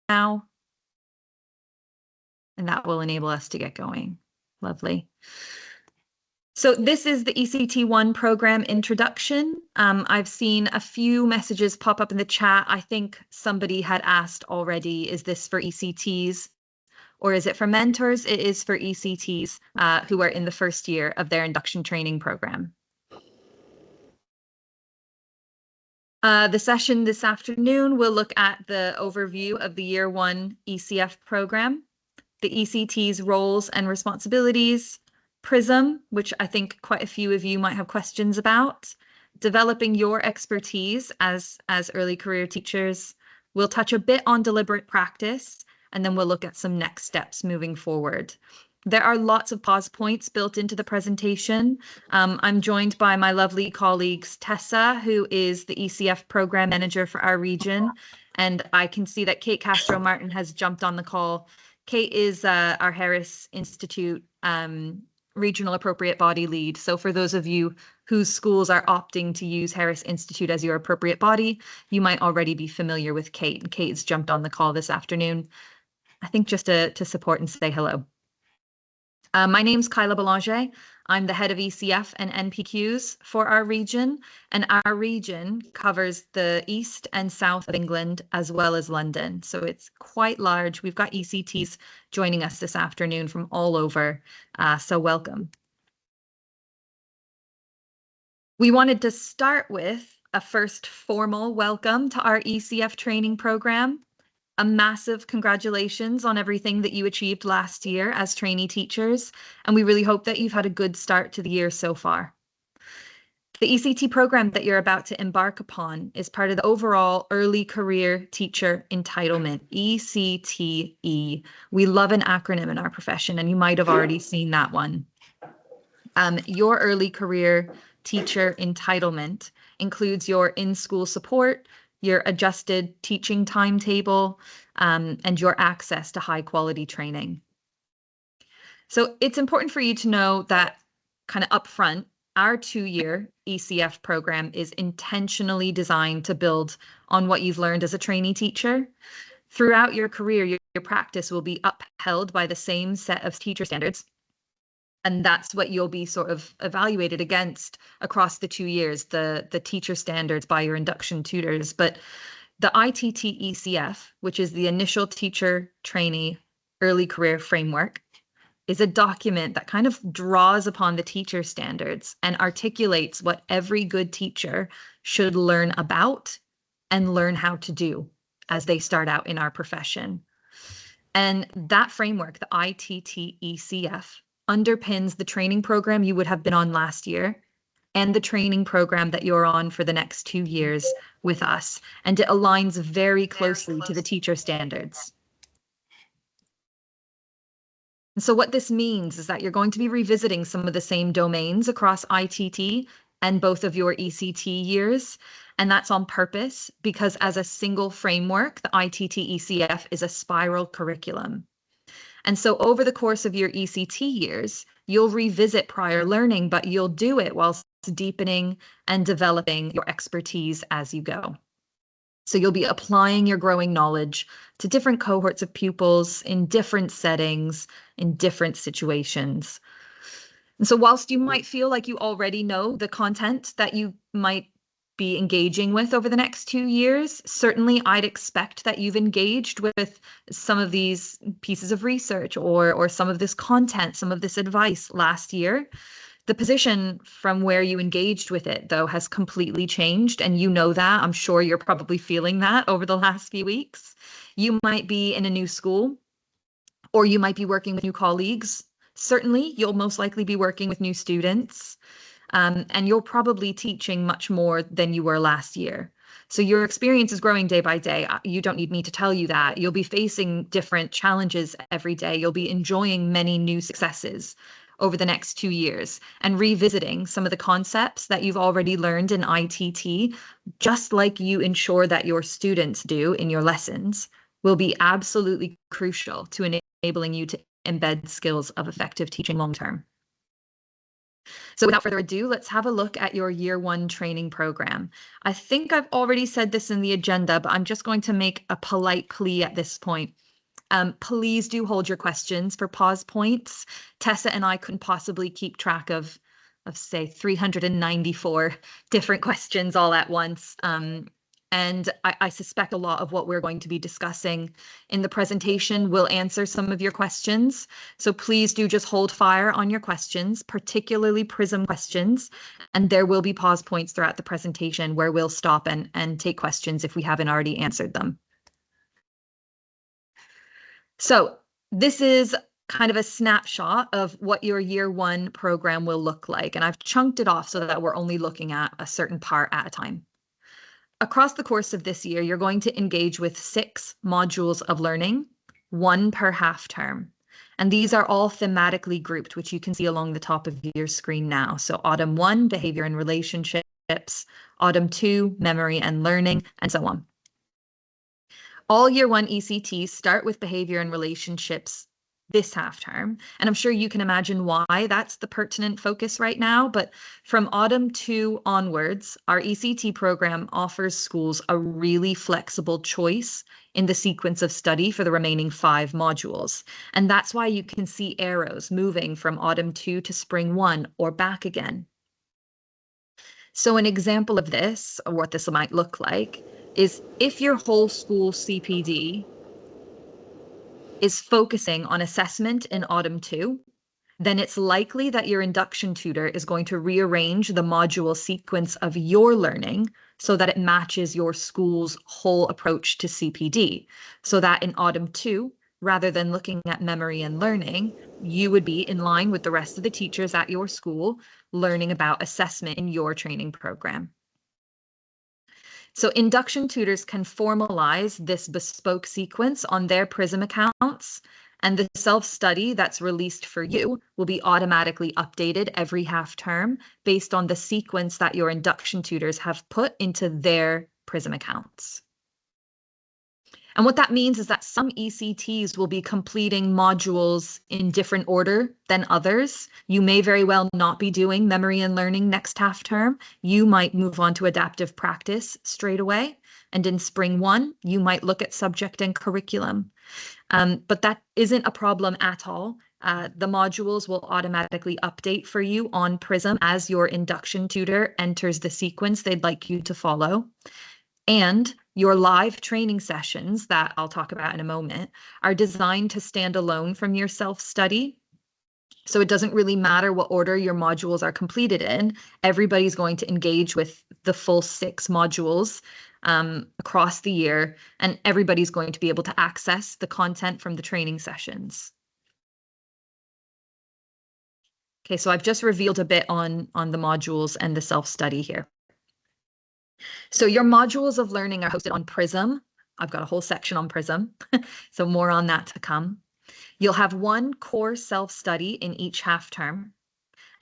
now. And that will enable us to get going. Lovely. So this is the ECT1 program introduction. I've seen a few messages pop up in the chat. I think somebody had asked already, is this for ECTs or is it for mentors? It is for ECTs who are in the first year of their induction training program. The session this afternoon will look at the overview of the Year 1 ECF program, the ECT's roles and responsibilities, PRISM, which I think quite a few of you might have questions about, developing your expertise as early career teachers. We'll touch a bit on deliberate practice, and then we'll look at some next steps moving forward. There are lots of pause points built into the presentation. I'm joined by my lovely colleagues, Tessa, who is the ECF program manager for our region, and I can see that Kate Castro-Martin has jumped on the call. Kate is our Harris Institute regional appropriate body lead. So for those of you whose schools are opting to use Harris Institute as your appropriate body, you might already be familiar with Kate. And Kate's jumped on the call this afternoon, I think just to support and say hello. My name's Kyla Belanger. I'm the head of ECF and NPQs for our region, and our region covers the east and south of England as well as London. So it's quite large. We've got ECTs joining us this afternoon from all over, so welcome. We wanted to start with a first formal welcome to our ECF training program. A massive congratulations on everything that you achieved last year as trainee teachers, and we really hope that you've had a good start to the year so far. The ECT program that you're about to embark upon is part of the overall Early Career Teacher Entitlement, ECTE. We love an acronym in our profession, and you might have already seen that one. Your Early Career Teacher Entitlement includes your in-school support, your adjusted teaching timetable, and your access to high quality training. So it's important for you to know that kind of upfront, our 2-year ECF program is intentionally designed to build on what you've learned as a trainee teacher. Throughout your career, your practice will be upheld by the same set of teacher standards. And that's what you'll be sort of evaluated against across the 2 years, the teacher standards by your induction tutors. But the ITT ECF, which is the Initial Teacher Trainee Early Career Framework, is a document that kind of draws upon the teacher standards and articulates what every good teacher should learn about and learn how to do as they start out in our profession. And that framework, the ITT ECF, underpins the training program you would have been on last year and the training program that you're on for the next 2 years with us. And it aligns very closely to the teacher standards. And so what this means is that you're going to be revisiting some of the same domains across ITT and both of your ECT years. And that's on purpose because as a single framework, the ITT ECF is a spiral curriculum. And so over the course of your ECT years, you'll revisit prior learning, but you'll do it whilst deepening and developing your expertise as you go. So you'll be applying your growing knowledge to different cohorts of pupils in different settings, in different situations. And so whilst you might feel like you already know the content that you might be engaging with over the next 2 years, certainly I'd expect that you've engaged with some of these pieces of research or some of this content, some of this advice last year. The position from where you engaged with it, though, has completely changed, and you know that. I'm sure you're probably feeling that over the last few weeks. You might be in a new school, or you might be working with new colleagues. Certainly, you'll most likely be working with new students. And you're probably teaching much more than you were last year. So your experience is growing day by day. You don't need me to tell you that. You'll be facing different challenges every day. You'll be enjoying many new successes over the next 2 years and revisiting some of the concepts that you've already learned in ITT, just like you ensure that your students do in your lessons, will be absolutely crucial to enabling you to embed skills of effective teaching long term. So without further ado, let's have a look at your year one training program. I think I've already said this in the agenda, but I'm just going to make a polite plea at this point. Please do hold your questions for pause points. Tessa and I couldn't possibly keep track of say 394 different questions all at once. And I suspect a lot of what we're going to be discussing in the presentation will answer some of your questions. So please do just hold fire on your questions, particularly PRISM questions. And there will be pause points throughout the presentation where we'll stop and take questions if we haven't already answered them. So this is kind of a snapshot of what your year one program will look like. And I've chunked it off so that we're only looking at a certain part at a time. Across the course of this year, you're going to engage with 6 modules of learning, 1 per half term. And these are all thematically grouped, which you can see along the top of your screen now. So Autumn 1, behavior and relationships, Autumn 2, memory and learning, and so on. All year one ECTs start with behavior and relationships this half term. And I'm sure you can imagine why that's the pertinent focus right now. But from Autumn 2 onwards, our ECT program offers schools a really flexible choice in the sequence of study for the remaining 5 modules. And that's why you can see arrows moving from Autumn 2 to Spring 1 or back again. So an example of this, or what this might look like, is if your whole school CPD is focusing on assessment in Autumn 2, then it's likely that your induction tutor is going to rearrange the module sequence of your learning so that it matches your school's whole approach to CPD. So that in Autumn 2, rather than looking at memory and learning, you would be in line with the rest of the teachers at your school learning about assessment in your training program. So induction tutors can formalize this bespoke sequence on their PRISM accounts, and the self-study that's released for you will be automatically updated every half term based on the sequence that your induction tutors have put into their PRISM accounts. And what that means is that some ECTs will be completing modules in different order than others. You may very well not be doing memory and learning next half term. You might move on to adaptive practice straight away. And in Spring 1, you might look at subject and curriculum. But that isn't a problem at all. The modules will automatically update for you on PRISM as your induction tutor enters the sequence they'd like you to follow. And your live training sessions that I'll talk about in a moment are designed to stand alone from your self-study. So it doesn't really matter what order your modules are completed in. Everybody's going to engage with the full 6 modules across the year, and everybody's going to be able to access the content from the training sessions. Okay, so I've just revealed a bit on the modules and the self-study here. So your modules of learning are hosted on PRISM. I've got a whole section on PRISM, so more on that to come. You'll have 1 core self-study in each half term,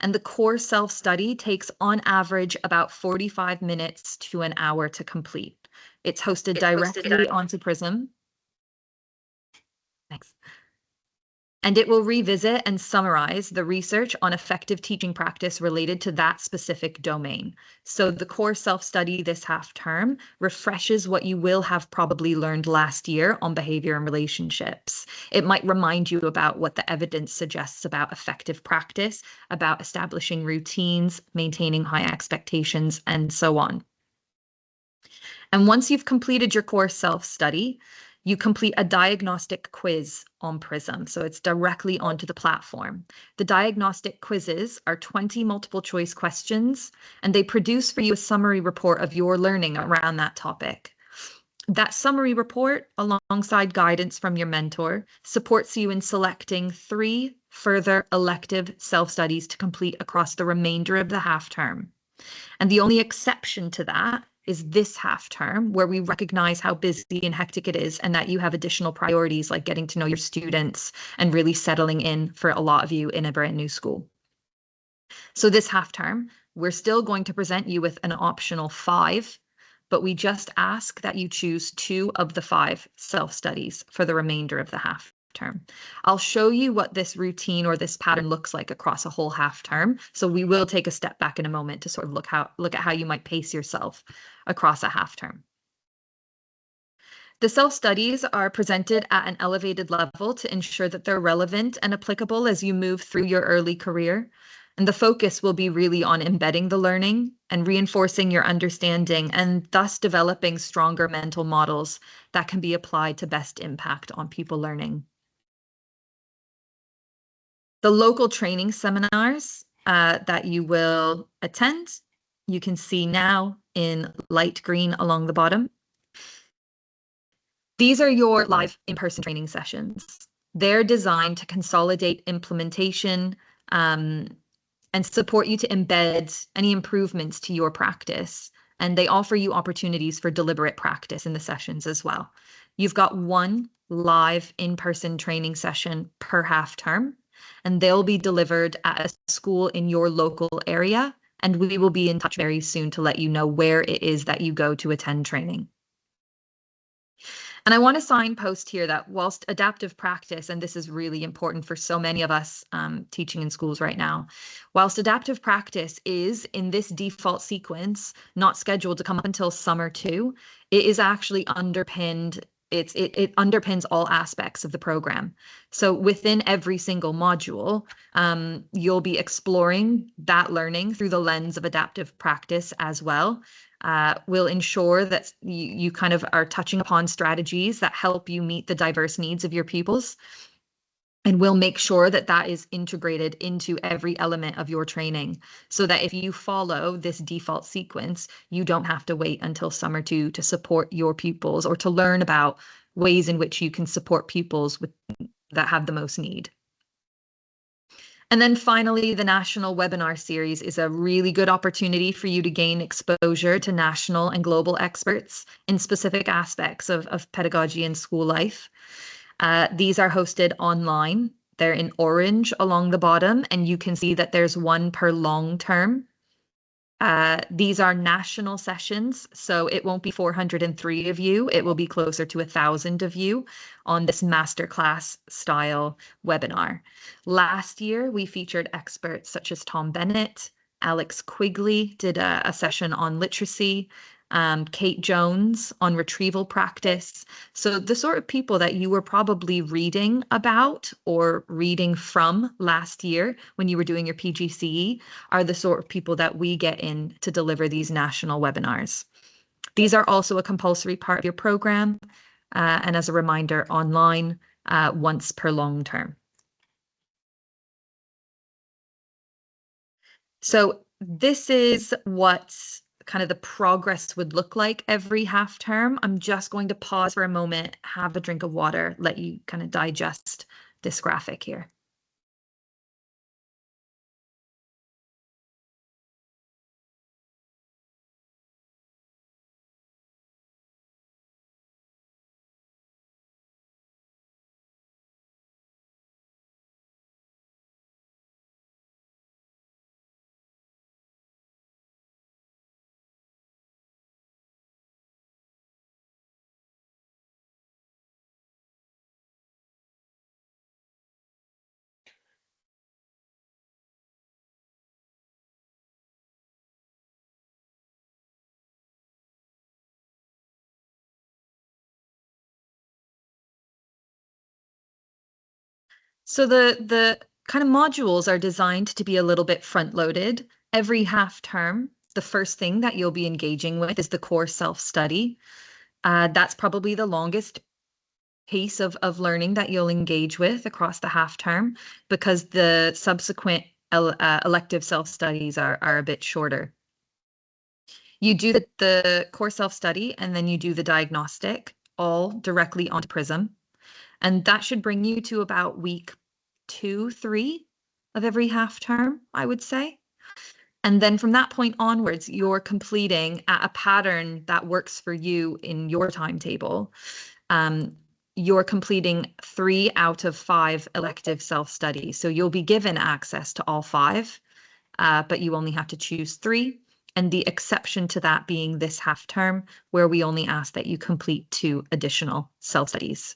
and the core self-study takes on average about 45 minutes to an hour to complete. It's hosted directly onto PRISM. Thanks. And it will revisit and summarize the research on effective teaching practice related to that specific domain. So the core self-study this half term refreshes what you will have probably learned last year on behavior and relationships. It might remind you about what the evidence suggests about effective practice, about establishing routines, maintaining high expectations, and so on. And once you've completed your core self-study, you complete a diagnostic quiz on PRISM, so it's directly onto the platform. The diagnostic quizzes are 20 multiple choice questions, and they produce for you a summary report of your learning around that topic. That summary report, alongside guidance from your mentor, supports you in selecting 3 further elective self-studies to complete across the remainder of the half term. And the only exception to that is this half term, where we recognize how busy and hectic it is and that you have additional priorities like getting to know your students and really settling in for a lot of you in a brand new school. So this half term, we're still going to present you with an optional 5, but we just ask that you choose 2 of the 5 self-studies for the remainder of the half term. I'll show you what this routine or this pattern looks like across a whole half term. So we will take a step back in a moment to sort of look at how you might pace yourself across a half term. The self-studies are presented at an elevated level to ensure that they're relevant and applicable as you move through your early career. And the focus will be really on embedding the learning and reinforcing your understanding and thus developing stronger mental models that can be applied to best impact on people learning. The local training seminars that you will attend, you can see now in light green along the bottom. These are your live in-person training sessions. They're designed to consolidate implementation and support you to embed any improvements to your practice. And they offer you opportunities for deliberate practice in the sessions as well. You've got one live in-person training session per half term, and they'll be delivered at a school in your local area. And we will be in touch very soon to let you know where it is that you go to attend training. And I want to signpost here that whilst adaptive practice, and this is really important for so many of us teaching in schools right now, whilst adaptive practice is in this default sequence, not scheduled to come up until summer 2, it is actually underpinned. It underpins all aspects of the program. So within every single module, you'll be exploring that learning through the lens of adaptive practice as well. Will ensure that you kind of are touching upon strategies that help you meet the diverse needs of your pupils. And we'll make sure that that is integrated into every element of your training so that if you follow this default sequence, you don't have to wait until summer 2 to support your pupils or to learn about ways in which you can support pupils that have the most need. And then finally, the national webinar series is a really good opportunity for you to gain exposure to national and global experts in specific aspects of pedagogy and school life. These are hosted online. They're in orange along the bottom, and you can see that there's one per long term. These are national sessions, so it won't be 403 of you. It will be closer to 1,000 of you on this masterclass style webinar. Last year, we featured experts such as Tom Bennett, Alex Quigley did a session on literacy, Kate Jones on retrieval practice. So the sort of people that you were probably reading about or reading from last year when you were doing your PGCE are the sort of people that we get in to deliver these national webinars. These are also a compulsory part of your program, and as a reminder, online once per long term. So this is what kind of the progress would look like every half term. I'm just going to pause for a moment, have a drink of water, let you kind of digest this graphic here. So the kind of modules are designed to be a little bit front loaded. Every half term, the first thing that you'll be engaging with is the core self-study. That's probably the longest piece of learning that you'll engage with across the half term because the subsequent elective self-studies are a bit shorter. You do the core self-study and then you do the diagnostic all directly onto Prism. And that should bring you to about week 2, 3 of every half term, I would say. And then from that point onwards, you're completing a pattern that works for you in your timetable. You're completing 3 out of 5 elective self-studies. So you'll be given access to all 5, but you only have to choose 3. And the exception to that being this half term, where we only ask that you complete 2 additional self-studies.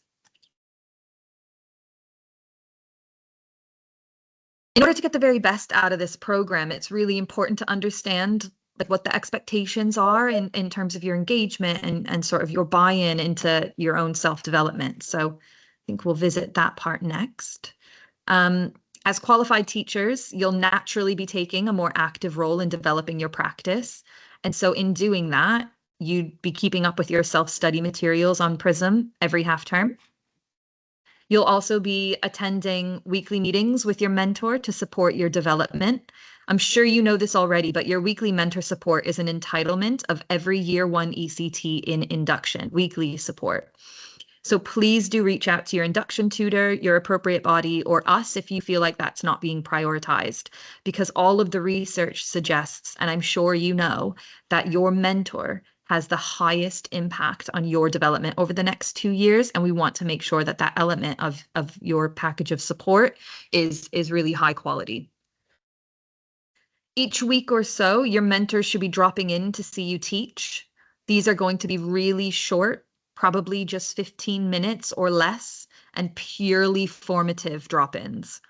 In order to get the very best out of this program, it's really important to understand like what the expectations are in terms of your engagement and sort of your buy-in into your own self-development. So I think we'll visit that part next. As qualified teachers, you'll naturally be taking a more active role in developing your practice. And so in doing that, you'd be keeping up with your self-study materials on Prism every half term. You'll also be attending weekly meetings with your mentor to support your development. I'm sure you know this already, but your weekly mentor support is an entitlement of every year one ECT in induction, weekly support. So please do reach out to your induction tutor, your appropriate body, or us if you feel like that's not being prioritized, because all of the research suggests, and I'm sure you know, that your mentor has the highest impact on your development over the next 2 years. And we want to make sure that that element of your package of support is really high quality. Each week or so, your mentor should be dropping in to see you teach. These are going to be really short, probably just 15 minutes or less, and purely formative drop-ins.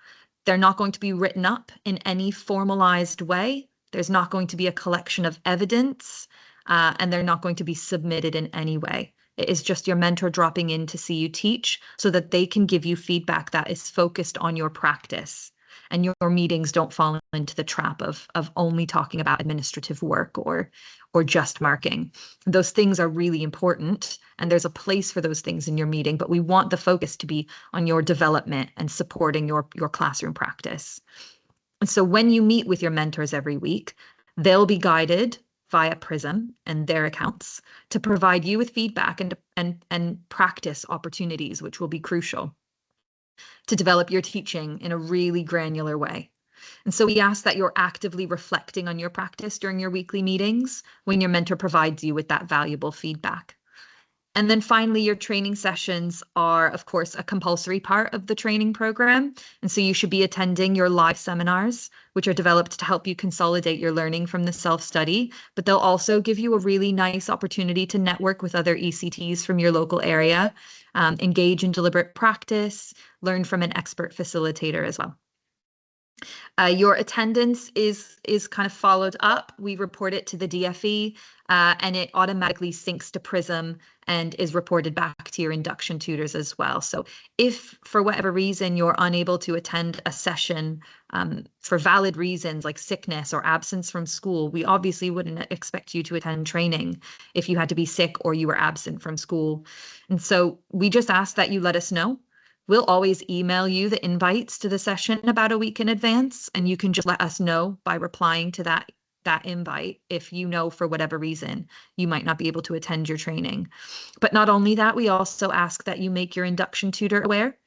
They're not going to be written up in any formalized way. There's not going to be a collection of evidence, and they're not going to be submitted in any way. It is just your mentor dropping in to see you teach so that they can give you feedback that is focused on your practice. And your meetings don't fall into the trap of only talking about administrative work or just marking. Those things are really important, and there's a place for those things in your meeting, but we want the focus to be on your development and supporting your classroom practice. And so when you meet with your mentors every week, they'll be guided via Prism and their accounts to provide you with feedback and practice opportunities, which will be crucial to develop your teaching in a really granular way. And so we ask that you're actively reflecting on your practice during your weekly meetings when your mentor provides you with that valuable feedback. And then finally, your training sessions are, of course, a compulsory part of the training program. And so you should be attending your live seminars, which are developed to help you consolidate your learning from the self-study. But they'll also give you a really nice opportunity to network with other ECTs from your local area, engage in deliberate practice, learn from an expert facilitator as well. Your attendance is kind of followed up. We report it to the DFE, and it automatically syncs to Prism and is reported back to your induction tutors as well. So if for whatever reason you're unable to attend a session for valid reasons like sickness or absence from school, we obviously wouldn't expect you to attend training if you had to be sick or you were absent from school. And so we just ask that you let us know. We'll always email you the invites to the session about a week in advance, and you can just let us know by replying to that invite if you know for whatever reason you might not be able to attend your training. But not only that, we also ask that you make your induction tutor aware.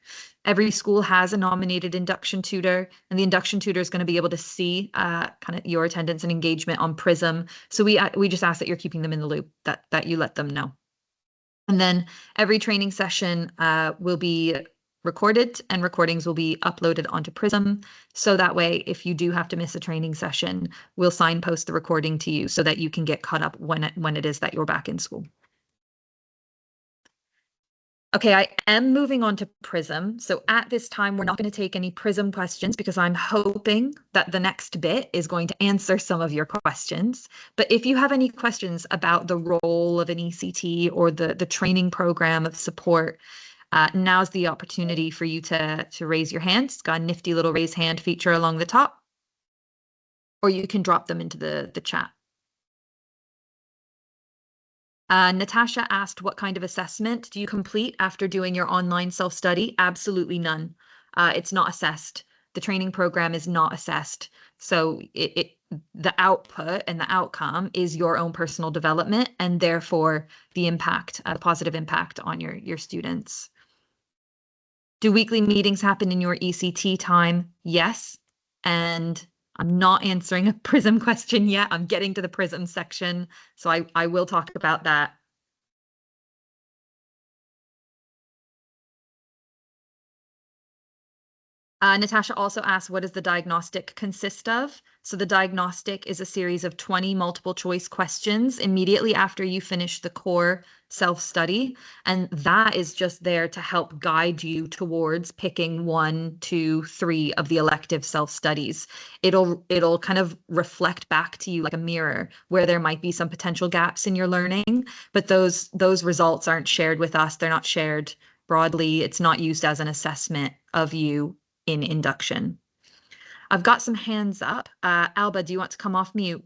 Every school has a nominated induction tutor, and the induction tutor is going to be able to see kind of your attendance and engagement on Prism. So we just ask that you're keeping them in the loop, that you let them know. And then every training session will be recorded, and recordings will be uploaded onto Prism. So that way, if you do have to miss a training session, we'll signpost the recording to you so that you can get caught up when it is that you're back in school. Okay, I am moving on to Prism. So at this time, we're not going to take any Prism questions because I'm hoping that the next bit is going to answer some of your questions. But if you have any questions about the role of an ECT or the training program of support, now's the opportunity for you to raise your hand. It's got a nifty little raise hand feature along the top, or you can drop them into the chat. Natasha asked, what kind of assessment do you complete after doing your online self-study? Absolutely none. It's not assessed. The training program is not assessed. So the output and the outcome is your own personal development, and therefore the impact, positive impact on your students. Do weekly meetings happen in your ECT time? Yes. And I'm not answering a Prism question yet. I'm getting to the Prism section, so I will talk about that. Natasha also asked, what does the diagnostic consist of? So the diagnostic is a series of 20 multiple choice questions immediately after you finish the core self-study, and that is just there to help guide you towards picking 1, 2, 3 of the elective self-studies. It'll kind of reflect back to you like a mirror where there might be some potential gaps in your learning, but those results aren't shared with us. They're not shared broadly. It's not used as an assessment of you in induction. I've got some hands up. Alba, do you want to come off mute?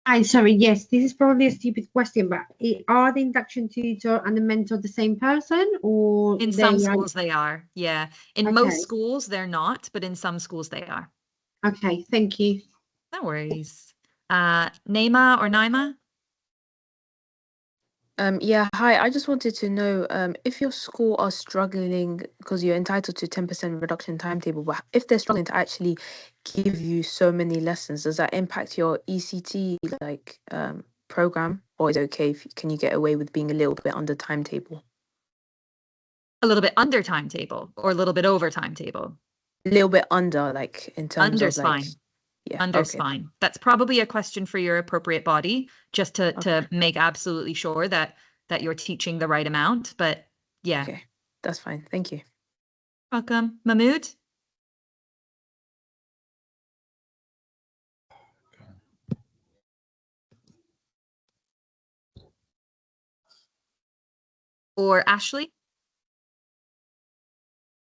Hi, sorry, yes, this is probably a stupid question, but are the induction tutor and the mentor the same person, or In some schools they are, yeah. In most schools they're not, but in some schools they are. Okay, thank you. No worries. Naima or Naima? Yeah, hi. I just wanted to know if your school are struggling because you're entitled to 10% reduction timetable, but if they're struggling to actually give you so many lessons, does that impact your ECT program, or is it okay can you get away with being a little bit under timetable? A little bit under timetable or a little bit over timetable? A little bit under, like in terms Under's of like. fine. Yeah, Under's okay. fine. That's probably a question for your appropriate body, just to make absolutely sure that you're teaching the right amount. But yeah. Okay, that's fine. Thank you. Welcome. Mahmood? Or Ashley?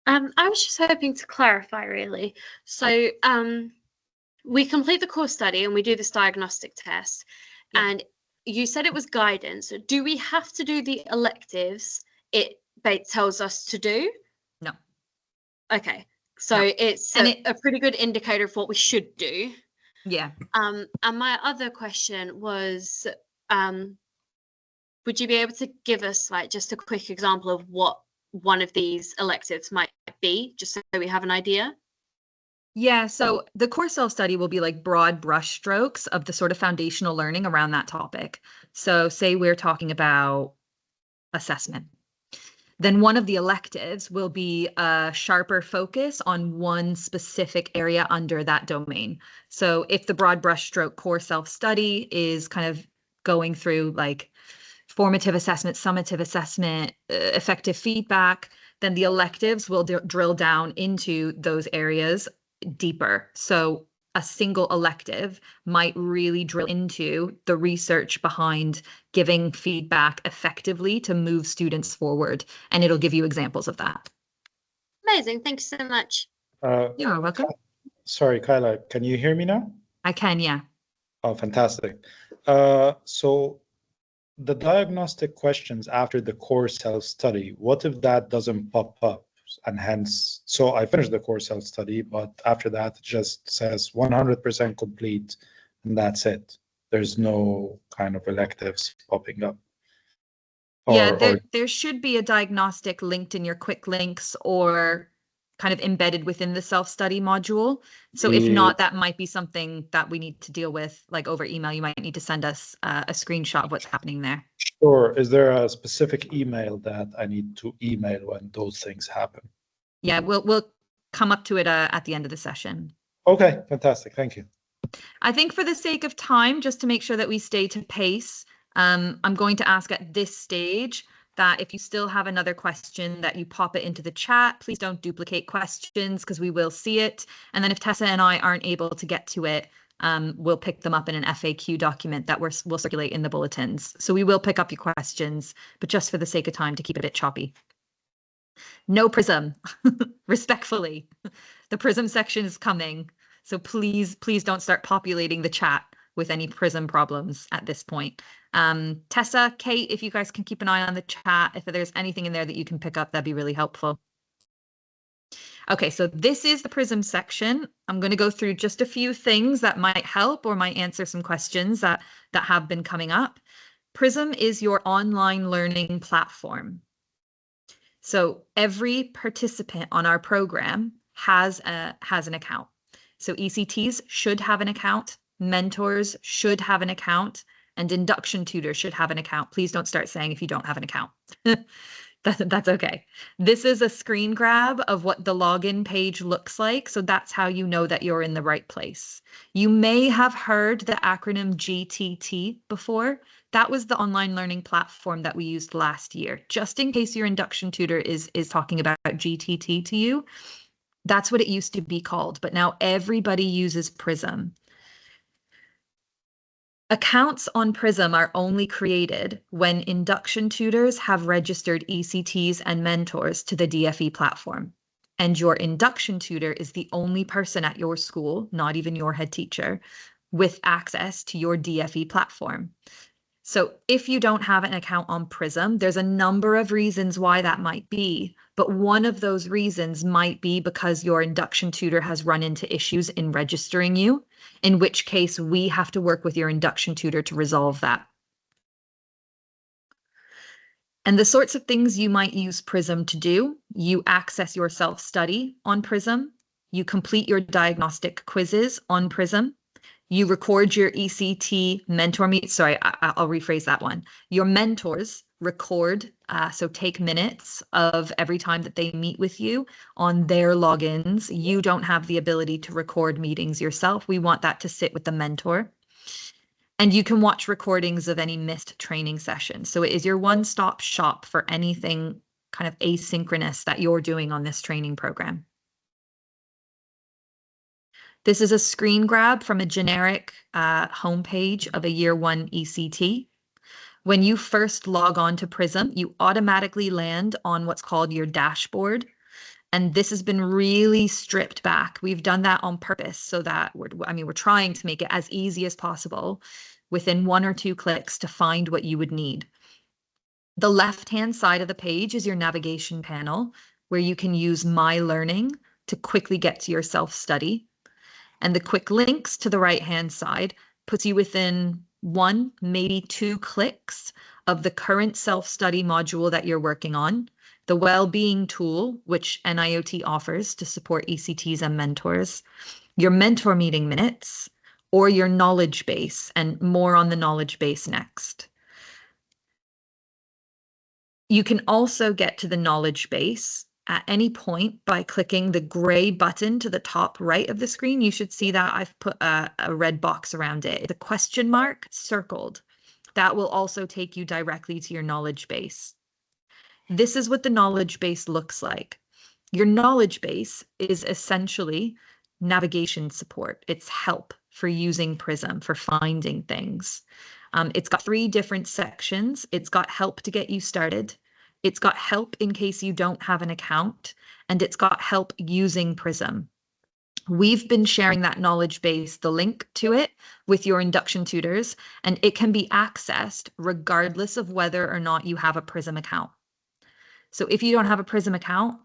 I was just hoping to clarify, really. So we complete the course study and we do this diagnostic test, and you said it was guidance. Do we have to do the electives it tells us to do? No. Okay, so it's a pretty good indicator of what we should do. Yeah. And my other question was, would you be able to give us like just a quick example of what one of these electives might be, just so we have an idea? Yeah, so the core self-study will be like broad brush strokes of the sort of foundational learning around that topic. So say we're talking about assessment. Then one of the electives will be a sharper focus on one specific area under that domain. So if the broad brushstroke core self-study is kind of going through like formative assessment, summative assessment, effective feedback, then the electives will drill down into those areas deeper. So a single elective might really drill into the research behind giving feedback effectively to move students forward, and it'll give you examples of that. Amazing. Thank you so much. You're welcome. Sorry, Kyla, can you hear me now? I can, yeah. Oh, fantastic. So the diagnostic questions after the core self-study, what if that doesn't pop up? And hence, so I finished the core self-study, but after that, it just says 100% complete, and that's it. There's no kind of electives popping up. Yeah, there should be a diagnostic linked in your quick links or kind of embedded within the self-study module. So if not, that might be something that we need to deal with, like over email. You might need to send us a screenshot of what's happening there. Sure. Is there a specific email that I need to email when those things happen? Yeah, we'll come up to it at the end of the session. Okay, fantastic. Thank you. I think for the sake of time, just to make sure that we stay to pace, I'm going to ask at this stage that if you still have another question, that you pop it into the chat. Please don't duplicate questions because we will see it. And then if Tessa and I aren't able to get to it, we'll pick them up in an FAQ document that we'll circulate in the bulletins. So we will pick up your questions, but just for the sake of time to keep it a bit choppy. No Prism, respectfully. The Prism section is coming. So please don't start populating the chat with any Prism problems at this point. Tessa, Kate, if you guys can keep an eye on the chat, if there's anything in there that you can pick up, that'd be really helpful. Okay, so this is the Prism section. I'm going to go through just a few things that might help or might answer some questions that have been coming up. Prism is your online learning platform. So every participant on our program has an account. So ECTs should have an account, mentors should have an account, and induction tutors should have an account. Please don't start saying if you don't have an account. That's okay. This is a screen grab of what the login page looks like. So that's how you know that you're in the right place. You may have heard the acronym GTT before. That was the online learning platform that we used last year. Just in case your induction tutor is talking about GTT to you, that's what it used to be called, but now everybody uses Prism. Accounts on Prism are only created when induction tutors have registered ECTs and mentors to the DFE platform. And your induction tutor is the only person at your school, not even your head teacher, with access to your DFE platform. So if you don't have an account on Prism, there's a number of reasons why that might be. But one of those reasons might be because your induction tutor has run into issues in registering you, in which case we have to work with your induction tutor to resolve that. And the sorts of things you might use Prism to do: you access your self-study on Prism, you complete your diagnostic quizzes on Prism, you record your ECT mentor meet. Sorry, I'll rephrase that one. Your mentors record, so take minutes of every time that they meet with you on their logins. You don't have the ability to record meetings yourself. We want that to sit with the mentor. And you can watch recordings of any missed training sessions. So it is your one-stop shop for anything kind of asynchronous that you're doing on this training program. This is a screen grab from a generic homepage of a year 1 ECT. When you first log on to Prism, you automatically land on what's called your dashboard. And this has been really stripped back. We've done that on purpose so that we're trying to make it as easy as possible within 1 or 2 clicks to find what you would need. The left-hand side of the page is your navigation panel, where you can use My Learning to quickly get to your self-study. And the quick links to the right-hand side puts you within 1, maybe 2 clicks of the current self-study module that you're working on, the well-being tool, which NIOT offers to support ECTs and mentors, your mentor meeting minutes, or your knowledge base, and more on the knowledge base next. You can also get to the knowledge base at any point by clicking the gray button to the top right of the screen. You should see that I've put a red box around it. The question mark circled. That will also take you directly to your knowledge base. This is what the knowledge base looks like. Your knowledge base is essentially navigation support. It's help for using Prism, for finding things. It's got 3 different sections. It's got help to get you started. It's got help in case you don't have an account, and it's got help using Prism. We've been sharing that knowledge base, the link to it, with your induction tutors, and it can be accessed regardless of whether or not you have a Prism account. So if you don't have a Prism account,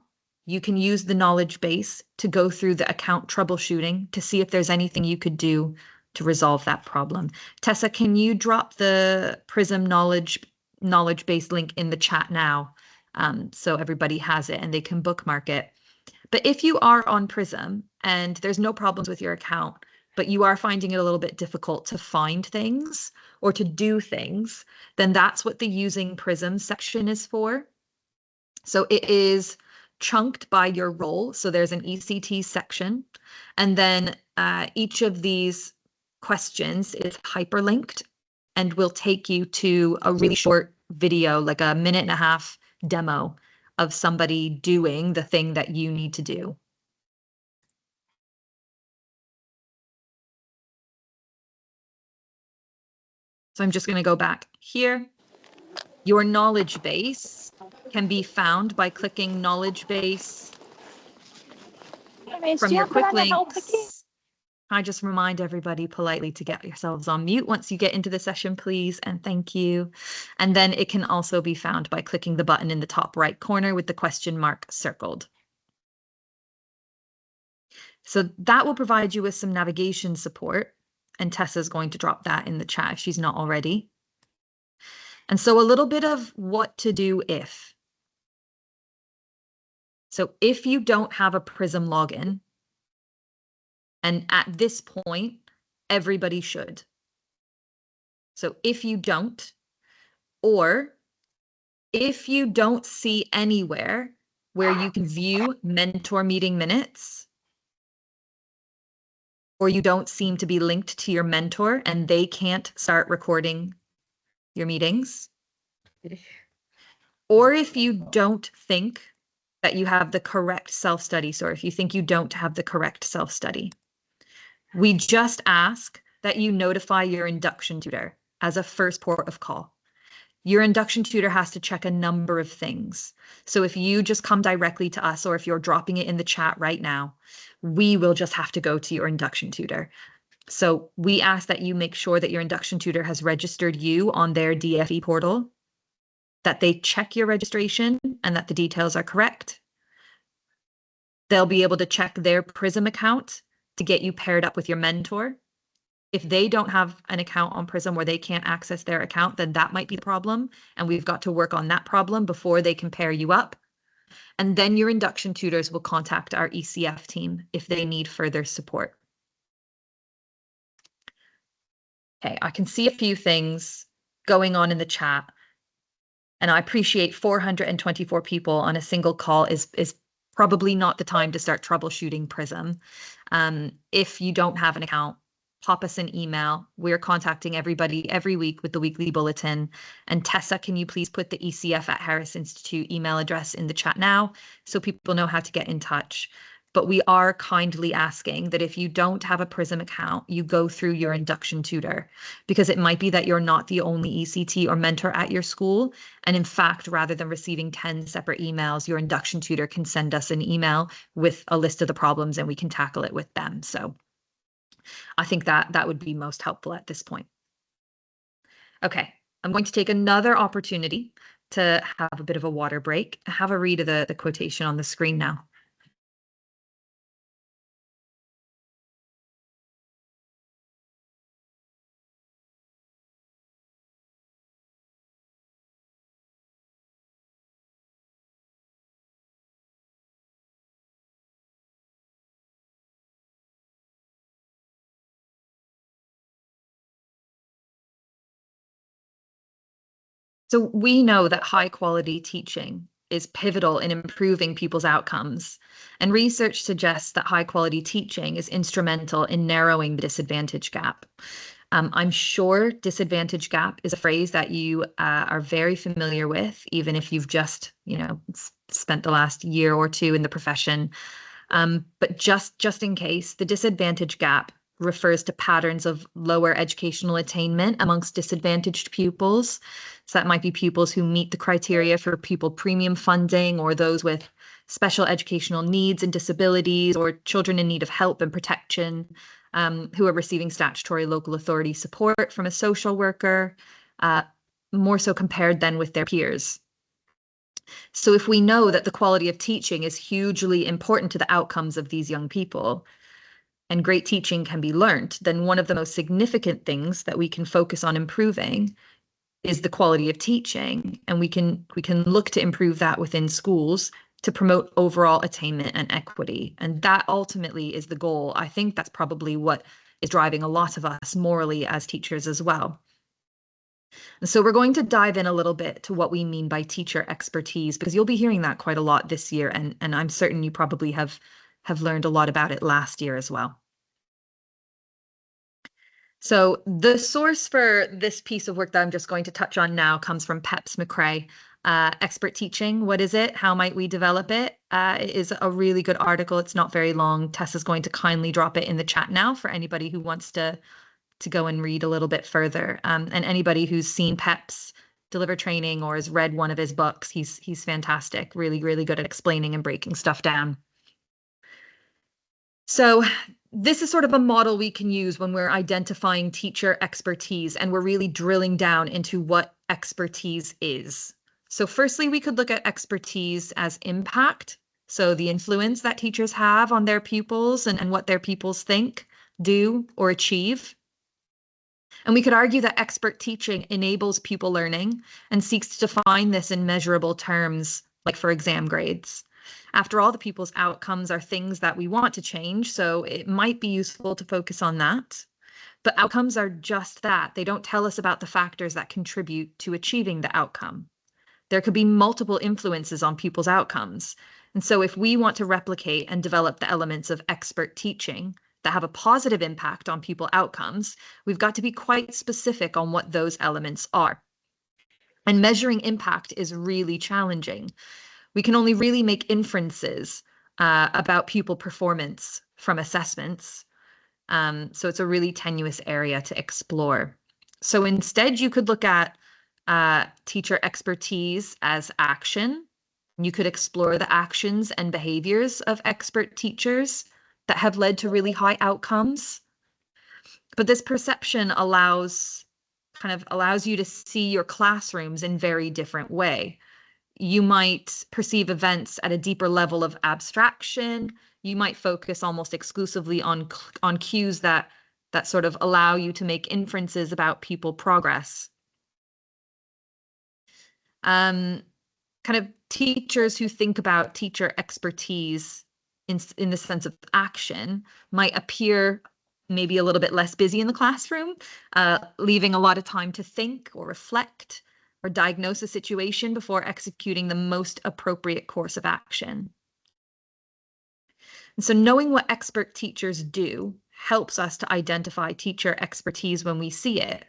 you can use the knowledge base to go through the account troubleshooting to see if there's anything you could do to resolve that problem. Tessa, can you drop the Prism knowledge base link in the chat now, so everybody has it and they can bookmark it? But if you are on Prism and there's no problems with your account, but you are finding it a little bit difficult to find things or to do things, then that's what the Using Prism section is for. So it is chunked by your role. So there's an ECT section, and then each of these questions is hyperlinked and will take you to a really short video, like a 1.5-minute demo of somebody doing the thing that you need to do. So I'm just going to go back here. Your knowledge base can be found by clicking knowledge base from your quick links. I just remind everybody politely to get yourselves on mute once you get into the session, please, and thank you. And then it can also be found by clicking the button in the top right corner with the question mark circled. So that will provide you with some navigation support, and Tessa's going to drop that in the chat if she's not already. And so a little bit of what to do if. So if you don't have a Prism login, and at this point, everybody should. So if you don't, or if you don't see anywhere where you can view mentor meeting minutes, or you don't seem to be linked to your mentor and they can't start recording your meetings, or if you don't think that you have the correct self-study, so if you think you don't have the correct self-study, we just ask that you notify your induction tutor as a first port of call. Your induction tutor has to check a number of things. So if you just come directly to us, or if you're dropping it in the chat right now, we will just have to go to your induction tutor. So we ask that you make sure that your induction tutor has registered you on their DFE portal, that they check your registration and that the details are correct. They'll be able to check their Prism account to get you paired up with your mentor. If they don't have an account on Prism where they can't access their account, then that might be the problem. And we've got to work on that problem before they can pair you up. And then your induction tutors will contact our ECF team if they need further support. Okay, I can see a few things going on in the chat. And I appreciate 424 people on a single call is probably not the time to start troubleshooting Prism. If you don't have an account, pop us an email. We're contacting everybody every week with the weekly bulletin. And Tessa, can you please put the ECF at Harris Institute email address in the chat now so people know how to get in touch? But we are kindly asking that if you don't have a Prism account, you go through your induction tutor, because it might be that you're not the only ECT or mentor at your school. And in fact, rather than receiving 10 separate emails, your induction tutor can send us an email with a list of the problems and we can tackle it with them. So I think that would be most helpful at this point. Okay, I'm going to take another opportunity to have a bit of a water break. Have a read of the quotation on the screen now. So we know that high quality teaching is pivotal in improving people's outcomes. And research suggests that high quality teaching is instrumental in narrowing the disadvantage gap. I'm sure disadvantage gap is a phrase that you are very familiar with, even if you've just, spent the last year or two in the profession. But just in case, the disadvantage gap refers to patterns of lower educational attainment amongst disadvantaged pupils. So that might be pupils who meet the criteria for pupil premium funding, or those with special educational needs and disabilities, or children in need of help and protection, who are receiving statutory local authority support from a social worker, more so compared then with their peers. So if we know that the quality of teaching is hugely important to the outcomes of these young people, and great teaching can be learned, then one of the most significant things that we can focus on improving is the quality of teaching. And we can look to improve that within schools to promote overall attainment and equity. And that ultimately is the goal. I think that's probably what is driving a lot of us morally as teachers as well. And so we're going to dive in a little bit to what we mean by teacher expertise, because you'll be hearing that quite a lot this year. And I'm certain you probably have learned a lot about it last year as well. So the source for this piece of work that I'm just going to touch on now comes from Peps McRae. Expert teaching, what is it? How might we develop it? It is a really good article. It's not very long. Tessa's going to kindly drop it in the chat now for anybody who wants to go and read a little bit further. And anybody who's seen Peps deliver training or has read one of his books, he's fantastic. Really, really good at explaining and breaking stuff down. So this is sort of a model we can use when we're identifying teacher expertise and we're really drilling down into what expertise is. So firstly, we could look at expertise as impact. So the influence that teachers have on their pupils and what their pupils think, do, or achieve. And we could argue that expert teaching enables pupil learning and seeks to define this in measurable terms, like for exam grades. After all, the pupil's outcomes are things that we want to change, so it might be useful to focus on that. But outcomes are just that. They don't tell us about the factors that contribute to achieving the outcome. There could be multiple influences on pupils' outcomes. And so if we want to replicate and develop the elements of expert teaching that have a positive impact on pupil outcomes, we've got to be quite specific on what those elements are. And measuring impact is really challenging. We can only really make inferences about pupil performance from assessments. So it's a really tenuous area to explore. So instead, you could look at teacher expertise as action. You could explore the actions and behaviors of expert teachers that have led to really high outcomes. But this perception allows you to see your classrooms in very different way. You might perceive events at a deeper level of abstraction. You might focus almost exclusively on cues that sort of allow you to make inferences about pupil progress. Kind of teachers who think about teacher expertise in the sense of action might appear maybe a little bit less busy in the classroom, leaving a lot of time to think or reflect or diagnose a situation before executing the most appropriate course of action. And so knowing what expert teachers do helps us to identify teacher expertise when we see it.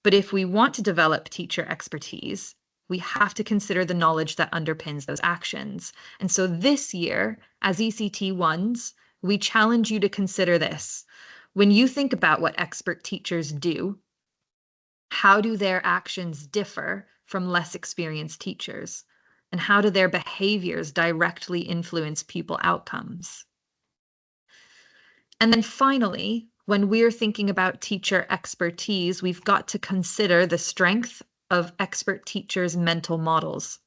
But if we want to develop teacher expertise, we have to consider the knowledge that underpins those actions. And so this year, as ECT1s, we challenge you to consider this. When you think about what expert teachers do, how do their actions differ from less experienced teachers? And how do their behaviors directly influence pupil outcomes? And then finally, when we're thinking about teacher expertise, we've got to consider the strength of expert teachers' mental models.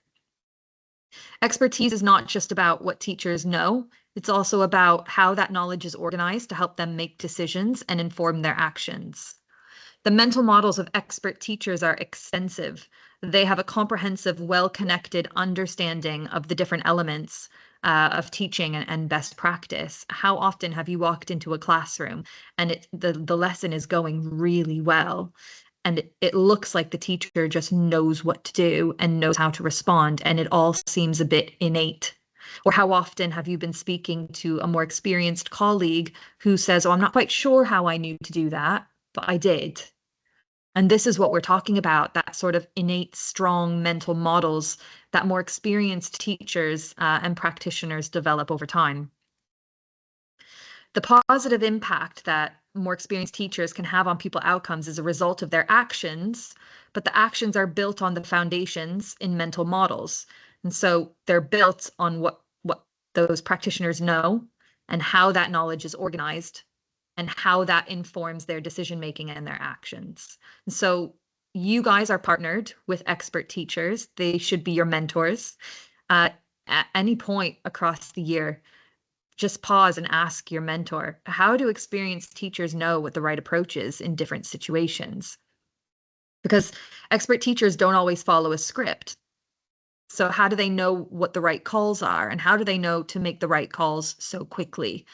Expertise is not just about what teachers know, it's also about how that knowledge is organized to help them make decisions and inform their actions. The mental models of expert teachers are extensive. They have a comprehensive, well-connected understanding of the different elements of teaching and best practice. How often have you walked into a classroom and the lesson is going really well, and it looks like the teacher just knows what to do and knows how to respond, and it all seems a bit innate? Or how often have you been speaking to a more experienced colleague who says, "Oh, I'm not quite sure how I knew to do that, but I did." And this is what we're talking about, that sort of innate, strong mental models that more experienced teachers and practitioners develop over time. The positive impact that more experienced teachers can have on pupil outcomes is a result of their actions, but the actions are built on the foundations in mental models. And so they're built on what those practitioners know and how that knowledge is organized and how that informs their decision-making and their actions. And so you guys are partnered with expert teachers. They should be your mentors. At any point across the year, just pause and ask your mentor, how do experienced teachers know what the right approach is in different situations? Because expert teachers don't always follow a script. So how do they know what the right calls are? And how do they know to make the right calls so quickly?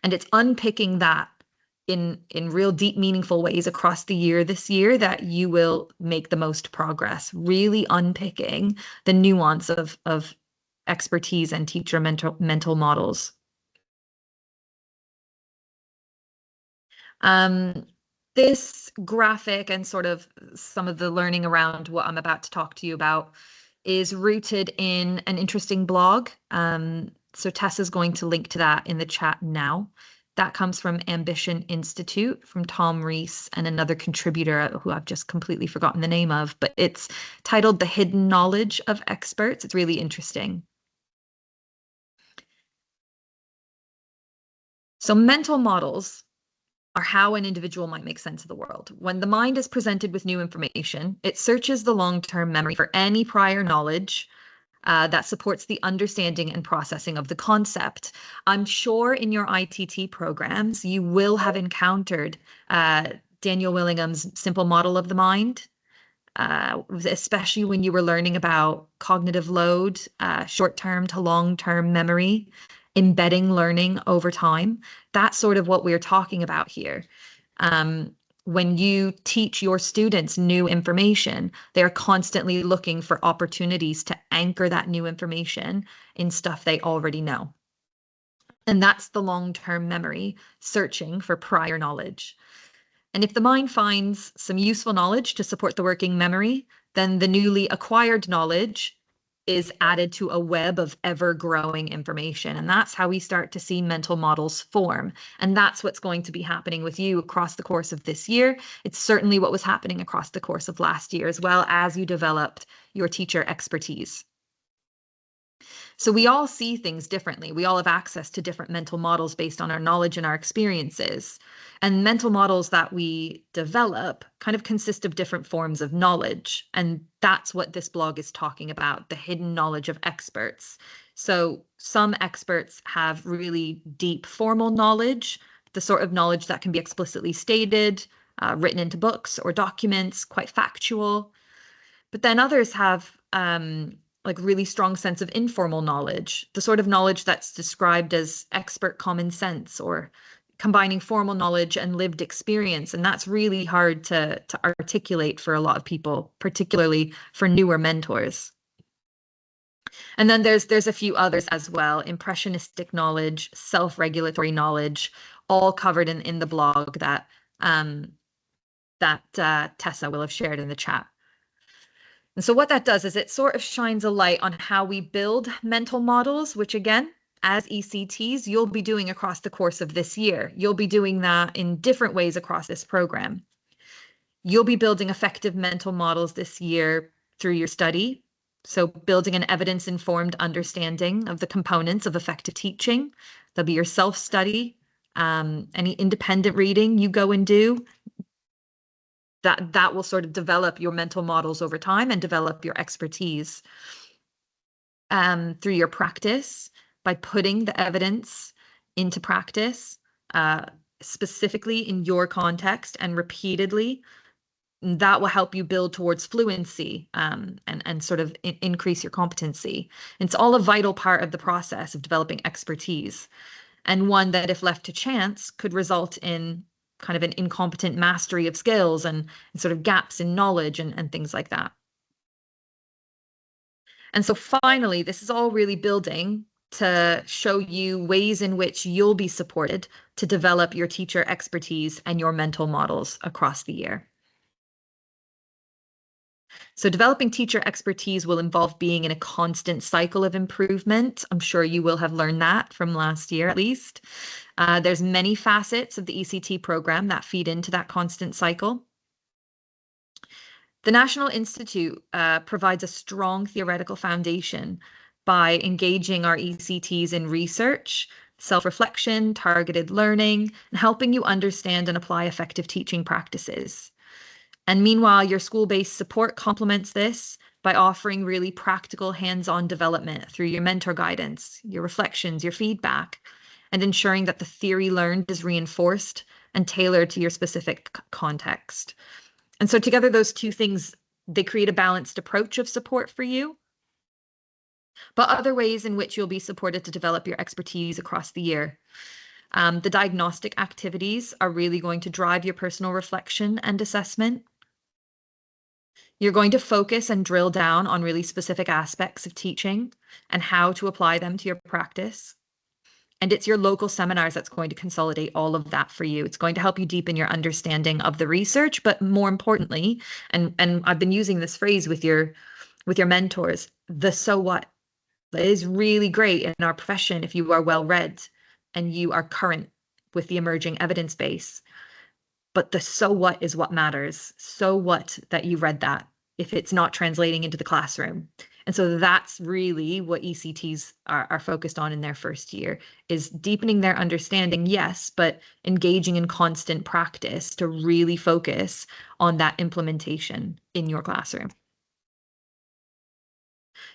And it's unpicking that in real deep, meaningful ways across the year this year that you will make the most progress, really unpicking the nuance of expertise and teacher mental models. This graphic and sort of some of the learning around what I'm about to talk to you about is rooted in an interesting blog. So Tessa's going to link to that in the chat now. That comes from Ambition Institute, from Tom Rees and another contributor who I've just completely forgotten the name of, but it's titled The Hidden Knowledge of Experts. It's really interesting. So mental models are how an individual might make sense of the world. When the mind is presented with new information, it searches the long-term memory for any prior knowledge that supports the understanding and processing of the concept. I'm sure in your ITT programs, you will have encountered Daniel Willingham's simple model of the mind, especially when you were learning about cognitive load, short-term to long-term memory, embedding learning over time. That's sort of what we're talking about here. When you teach your students new information, they're constantly looking for opportunities to anchor that new information in stuff they already know. And that's the long-term memory, searching for prior knowledge. And if the mind finds some useful knowledge to support the working memory, then the newly acquired knowledge is added to a web of ever-growing information. And that's how we start to see mental models form. And that's what's going to be happening with you across the course of this year. It's certainly what was happening across the course of last year, as well as you developed your teacher expertise. So we all see things differently. We all have access to different mental models based on our knowledge and our experiences. And mental models that we develop kind of consist of different forms of knowledge. And that's what this blog is talking about, the hidden knowledge of experts. So some experts have really deep formal knowledge, the sort of knowledge that can be explicitly stated, written into books or documents, quite factual. But then others have like really strong sense of informal knowledge, the sort of knowledge that's described as expert common sense or combining formal knowledge and lived experience. And that's really hard to articulate for a lot of people, particularly for newer mentors. And then there's a few others as well: impressionistic knowledge, self-regulatory knowledge, all covered in the blog that Tessa will have shared in the chat. And so what that does is it sort of shines a light on how we build mental models, which again, as ECTs, you'll be doing across the course of this year. You'll be doing that in different ways across this program. You'll be building effective mental models this year through your study. So building an evidence-informed understanding of the components of effective teaching. There'll be your self-study, any independent reading you go and do. That will sort of develop your mental models over time and develop your expertise through your practice by putting the evidence into practice, specifically in your context and repeatedly. That will help you build towards fluency and sort of increase your competency. It's all a vital part of the process of developing expertise, and one that, if left to chance, could result in kind of an incompetent mastery of skills and sort of gaps in knowledge and things like that. And so finally, this is all really building to show you ways in which you'll be supported to develop your teacher expertise and your mental models across the year. So developing teacher expertise will involve being in a constant cycle of improvement. I'm sure you will have learned that from last year, at least. There's many facets of the ECT program that feed into that constant cycle. The National Institute provides a strong theoretical foundation by engaging our ECTs in research, self-reflection, targeted learning, and helping you understand and apply effective teaching practices. And meanwhile, your school-based support complements this by offering really practical hands-on development through your mentor guidance, your reflections, your feedback, and ensuring that the theory learned is reinforced and tailored to your specific context. And so together, those two things, they create a balanced approach of support for you, but other ways in which you'll be supported to develop your expertise across the year. The diagnostic activities are really going to drive your personal reflection and assessment. You're going to focus and drill down on really specific aspects of teaching and how to apply them to your practice. And it's your local seminars that's going to consolidate all of that for you. It's going to help you deepen your understanding of the research, but more importantly, and I've been using this phrase with your mentors, the so what. It is really great in our profession if you are well read and you are current with the emerging evidence base. But the so what is what matters. So what that you read that if it's not translating into the classroom. And so that's really what ECTs are focused on in their first year, is deepening their understanding, yes, but engaging in constant practice to really focus on that implementation in your classroom.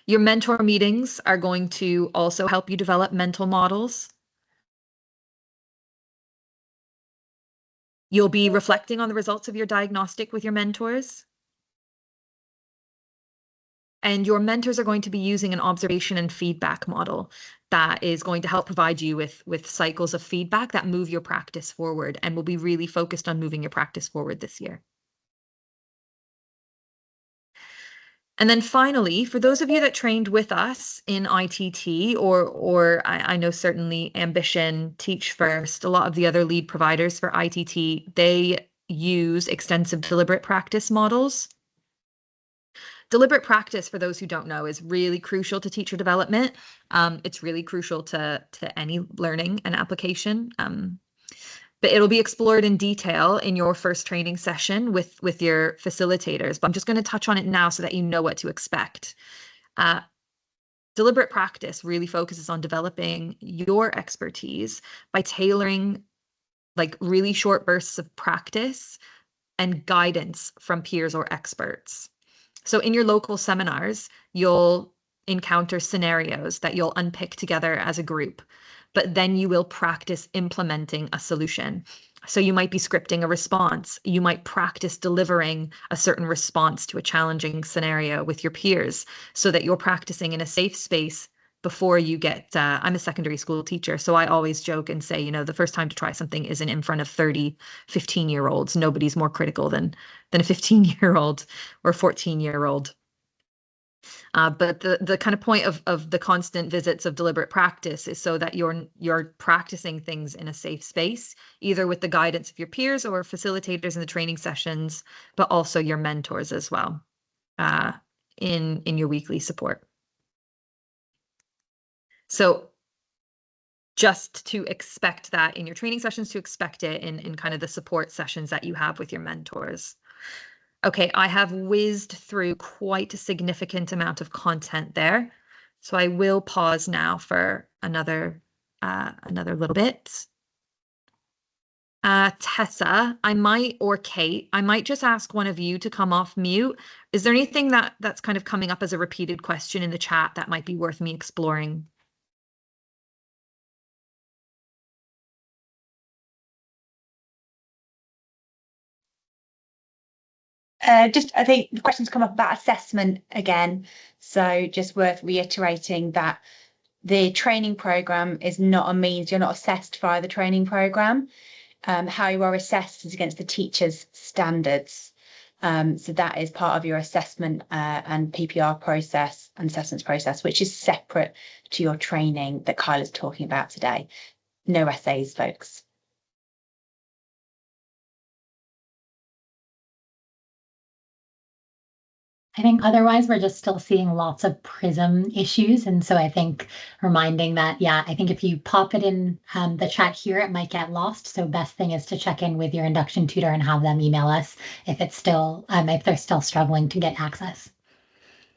Your mentor meetings are going to also help you develop mental models. You'll be reflecting on the results of your diagnostic with your mentors. And your mentors are going to be using an observation and feedback model that is going to help provide you with cycles of feedback that move your practice forward, and will be really focused on moving your practice forward this year. And then finally, for those of you that trained with us in ITT, or I know certainly Ambition, Teach First, a lot of the other lead providers for ITT, they use extensive deliberate practice models. Deliberate practice, for those who don't know, is really crucial to teacher development. It's really crucial to any learning and application. But it'll be explored in detail in your first training session with your facilitators. But I'm just going to touch on it now so that you know what to expect. Deliberate practice really focuses on developing your expertise by tailoring like really short bursts of practice and guidance from peers or experts. So in your local seminars, you'll encounter scenarios that you'll unpick together as a group, but then you will practice implementing a solution. So you might be scripting a response. You might practice delivering a certain response to a challenging scenario with your peers so that you're practicing in a safe space before you get, I'm a secondary school teacher, so I always joke and say, you know, the first time to try something isn't in front of 30, 15-year-olds. Nobody's more critical than a 15-year-old or 14-year-old. But the kind of point of the constant visits of deliberate practice is so that you're practicing things in a safe space, either with the guidance of your peers or facilitators in the training sessions, but also your mentors as well in your weekly support. So just to expect that in your training sessions, to expect it in kind of the support sessions that you have with your mentors. Okay, I have whizzed through quite a significant amount of content there. So I will pause now for another little bit. Tessa, or Kate, I might just ask one of you to come off mute. Is there anything that's kind of coming up as a repeated question in the chat that might be worth me exploring? I think the questions come up about assessment again. So just worth reiterating that the training program is not a means. You're not assessed via the training program. How you are assessed is against the teacher's standards. So that is part of your assessment and PPR process and assessments process, which is separate to your training that Kyle is talking about today. No essays, folks. I think otherwise we're just still seeing lots of PRISM issues. And so I think reminding that, yeah, I think if you pop it in the chat here, it might get lost. So best thing is to check in with your induction tutor and have them email us if it's still, if they're still struggling to get access.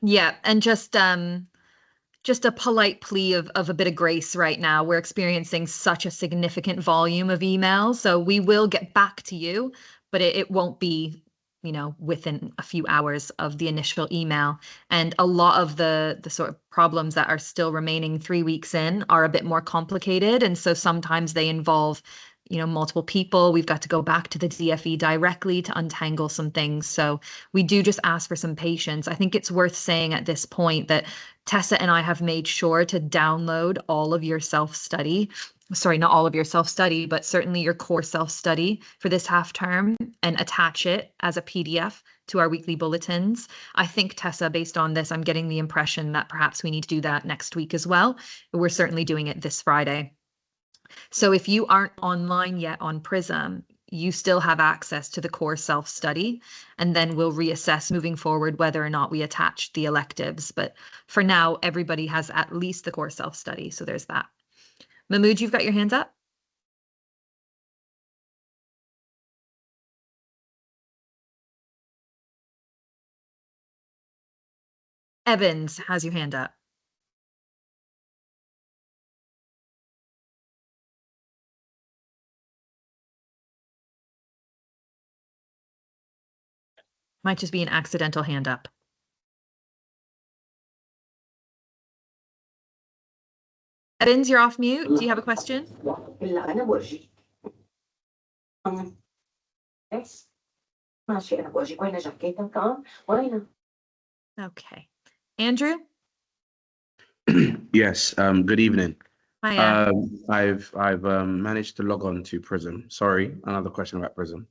Yeah, and just a polite plea of a bit of grace right now. We're experiencing such a significant volume of emails, so we will get back to you, but it won't be, you know, within a few hours of the initial email. And a lot of the sort of problems that are still remaining 3 weeks in are a bit more complicated. And so sometimes they involve, you know, multiple people. We've got to go back to the DFE directly to untangle some things. So we do just ask for some patience. I think it's worth saying at this point that Tessa and I have made sure to download all of your self-study. Sorry, not all of your self-study, but certainly your core self-study for this half term and attach it as a PDF to our weekly bulletins. I think, Tessa, based on this, I'm getting the impression that perhaps we need to do that next week as well. We're certainly doing it this Friday. So if you aren't online yet on PRISM, you still have access to the core self-study, and then we'll reassess moving forward whether or not we attach the electives. But for now, everybody has at least the core self-study, so there's that. Mahmood, you've got your hands up? Evans has your hand up. Might just be an accidental hand up. Evans, you're off mute. Do you have a question? Okay. Andrew? Yes, good evening. Hiya. I've managed to log on to PRISM. Sorry, another question about PRISM.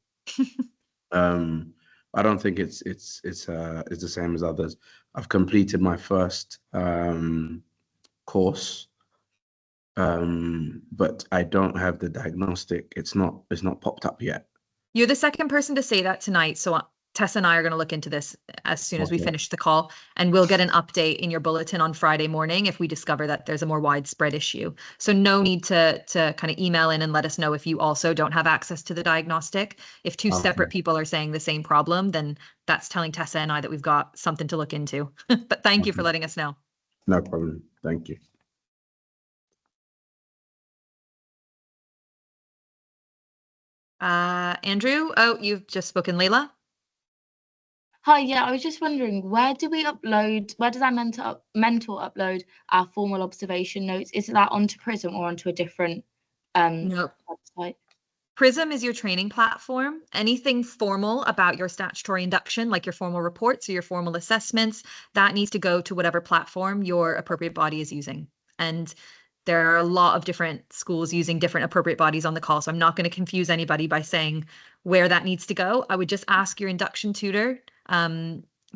I don't think it's the same as others. I've completed my first course, but I don't have the diagnostic. It's not popped up yet. You're the second person to say that tonight, so Tessa and I are going to look into this as soon as we Okay. finish the call, and we'll get an update in your bulletin on Friday morning if we discover that there's a more widespread issue. So no need to kind of email in and let us know if you also don't have access to the diagnostic. If two separate people are saying the same problem, then that's telling Tessa and I that we've got something to look into. But thank you for letting us know. No problem. Thank you. Andrew, oh, you've just spoken. Layla? Hi, yeah, I was just wondering, where does our mentor upload our formal observation notes? Is that onto Prism or onto a different No. website? Prism is your training platform. Anything formal about your statutory induction, like your formal reports or your formal assessments, that needs to go to whatever platform your appropriate body is using. And there are a lot of different schools using different appropriate bodies on the call. So I'm not going to confuse anybody by saying where that needs to go. I would just ask your induction tutor,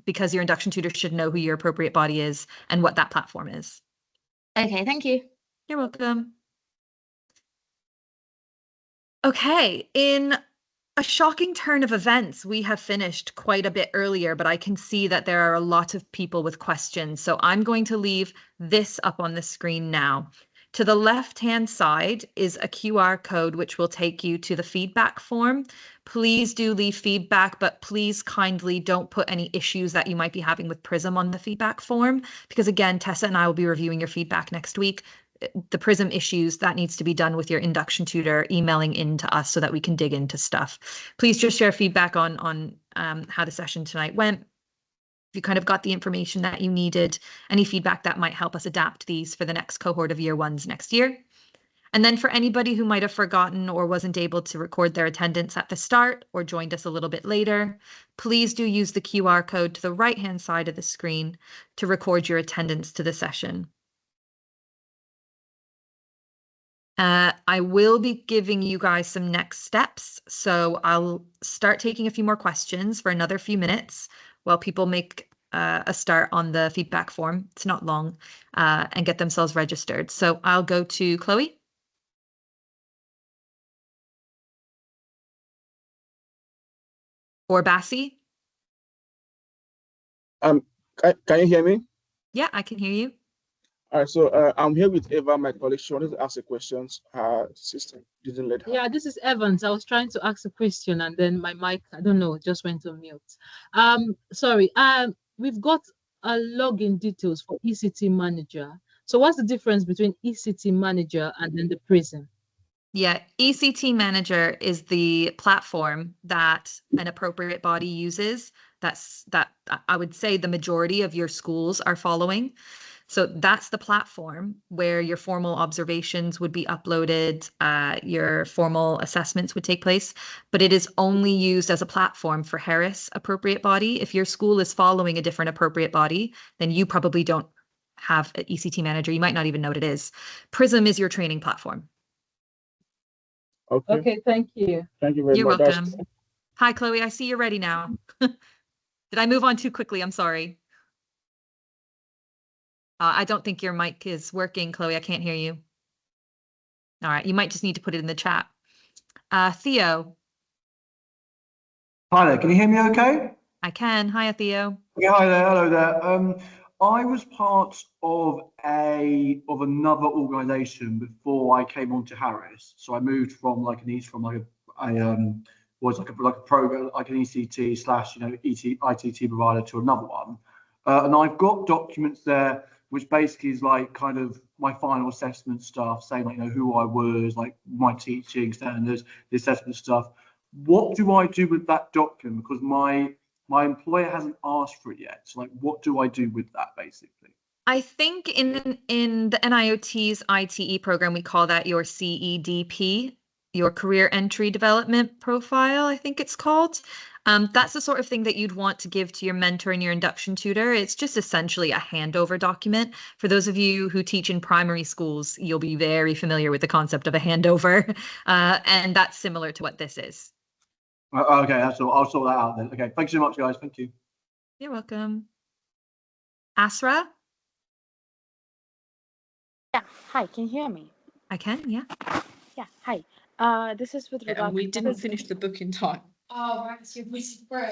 because your induction tutor should know who your appropriate body is and what that platform is. Okay, thank you. You're welcome. Okay, in a shocking turn of events, we have finished quite a bit earlier, but I can see that there are a lot of people with questions. So I'm going to leave this up on the screen now. To the left-hand side is a QR code, which will take you to the feedback form. Please do leave feedback, but please kindly don't put any issues that you might be having with Prism on the feedback form, because again, Tessa and I will be reviewing your feedback next week. The Prism issues, that needs to be done with your induction tutor emailing in to us so that we can dig into stuff. Please just share feedback on how the session tonight went. If you kind of got the information that you needed, any feedback that might help us adapt these for the next cohort of year ones next year. And then for anybody who might have forgotten or wasn't able to record their attendance at the start or joined us a little bit later, please do use the QR code to the right-hand side of the screen to record your attendance to the session. I will be giving you guys some next steps. So I'll start taking a few more questions for another few minutes while people make a start on the feedback form. It's not long, and get themselves registered. So I'll go to Chloe. Or Bassi. Can you hear me? Yeah, I can hear you. All right, so I'm here with Eva, my colleague. She wanted to ask a question. Her sister didn't let her. Yeah, this is Evans. I was trying to ask a question and then my mic, I don't know, just went on mute. Sorry. We've got a login details for ECT Manager. So what's the difference between ECT Manager and then the Prism? Yeah, ECT Manager is the platform that an appropriate body uses. That I would say the majority of your schools are following. So that's the platform where your formal observations would be uploaded, your formal assessments would take place, but it is only used as a platform for Harris appropriate body. If your school is following a different appropriate body, then you probably don't have an ECT Manager. You might not even know what it is. Prism is your training platform. Okay, thank you. Thank you very You're much. welcome. Hi, Chloe. I see you're ready now. Did I move on too quickly? I'm sorry. I don't think your mic is working, Chloe. I can't hear you. All right, you might just need to put it in the chat. Theo. Hi there, can you hear me okay? I can. Hiya, Theo. Yeah, hi there, hello there. I was part of another organisation before I came on to Harris. So I moved from like an program, like an ECT / ITT provider to another one. And I've got documents there which basically is like kind of my final assessment stuff, saying like, who I was, like my teaching standards, the assessment stuff. What do I do with that document? Because my employer hasn't asked for it yet. So like, what do I do with that basically? I think in the NIOT's ITE program, we call that your CEDP, your career entry development profile, I think it's called. That's the sort of thing that you'd want to give to your mentor and your induction tutor. It's just essentially a handover document. For those of you who teach in primary schools, you'll be very familiar with the concept of a handover, and that's similar to what this is. Okay, that's all. I'll sort that out then. Okay, thanks so much, guys. Thank you. You're welcome. Asra? Yeah, hi, can you hear me? I can, yeah. Yeah, hi. This is with regard And we to didn't finish the book in time. Oh, right.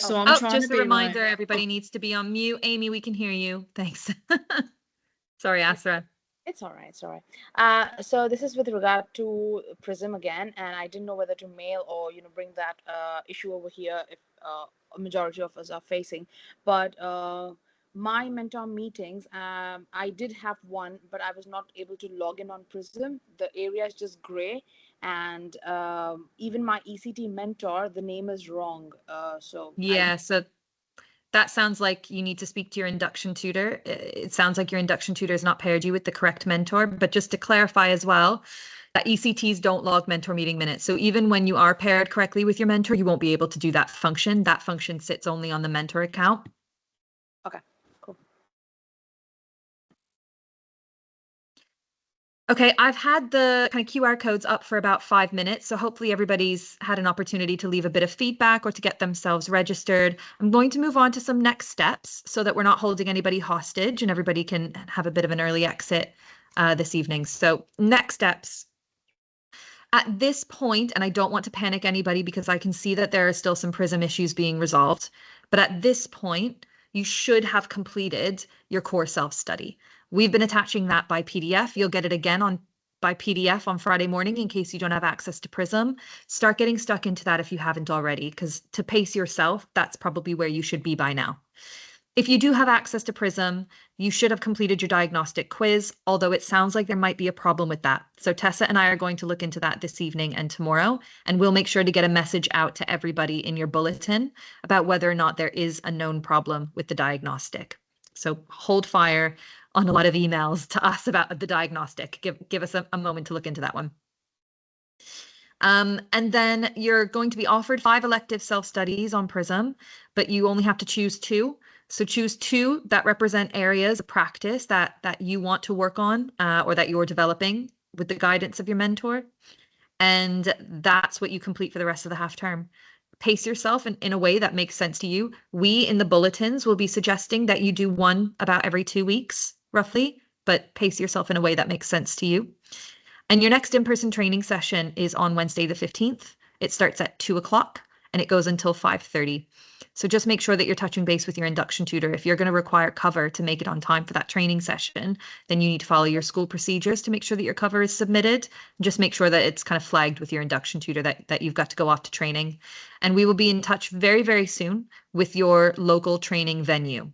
So I'm Oh, trying just to a be reminder, like, everybody needs to be on mute. Amy, we can hear you. Thanks. Sorry, Asra. It's all right. It's all right. So this is with regard to Prism again, and I didn't know whether to mail or bring that issue over here if a majority of us are facing. But my mentor meetings, I did have one, but I was not able to log in on Prism. The area is just gray, and even my ECT mentor, the name is wrong. Yeah, so that sounds like you need to speak to your induction tutor. It sounds like your induction tutor has not paired you with the correct mentor. But just to clarify as well, that ECTs don't log mentor meeting minutes. So even when you are paired correctly with your mentor, you won't be able to do that function. That function sits only on the mentor account. Okay, cool. Okay, I've had the kind of QR codes up for about 5 minutes, so hopefully everybody's had an opportunity to leave a bit of feedback or to get themselves registered. I'm going to move on to some next steps so that we're not holding anybody hostage and everybody can have a bit of an early exit this evening. So next steps. At this point, and I don't want to panic anybody because I can see that there are still some Prism issues being resolved, but at this point, you should have completed your core self-study. We've been attaching that by PDF. You'll get it again by PDF on Friday morning in case you don't have access to Prism. Start getting stuck into that if you haven't already, because to pace yourself, that's probably where you should be by now. If you do have access to Prism, you should have completed your diagnostic quiz, although it sounds like there might be a problem with that. So Tessa and I are going to look into that this evening and tomorrow, and we'll make sure to get a message out to everybody in your bulletin about whether or not there is a known problem with the diagnostic. So hold fire on a lot of emails to us about the diagnostic. Give us a moment to look into that one. And then you're going to be offered 5 elective self-studies on Prism, but you only have to choose 2. So choose 2 that represent areas of practice that you want to work on or that you're developing with the guidance of your mentor. And that's what you complete for the rest of the half term. Pace yourself in a way that makes sense to you. We in the bulletins will be suggesting that you do 1 about every 2 weeks, roughly, but pace yourself in a way that makes sense to you. And your next in-person training session is on Wednesday the 15th. It starts at 2 o'clock and it goes until 5:30. So just make sure that you're touching base with your induction tutor. If you're going to require cover to make it on time for that training session, then you need to follow your school procedures to make sure that your cover is submitted. Just make sure that it's kind of flagged with your induction tutor that you've got to go off to training. And we will be in touch very, very soon with your local training venue.